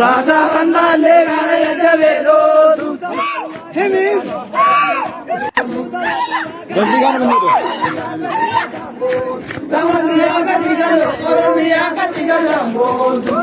Rasa bandale gaya javelo hemi gandigan meniro tamaniya ka tigalo oromiya ka tigalo bodu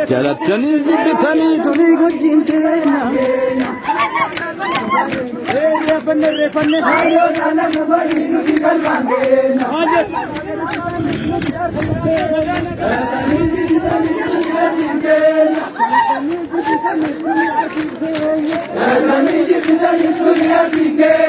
Jalatani zibitani tuli gujintena. Refanne. Ayo salam bani nutikal bandena. Jalatani zibitani tuli gujintena.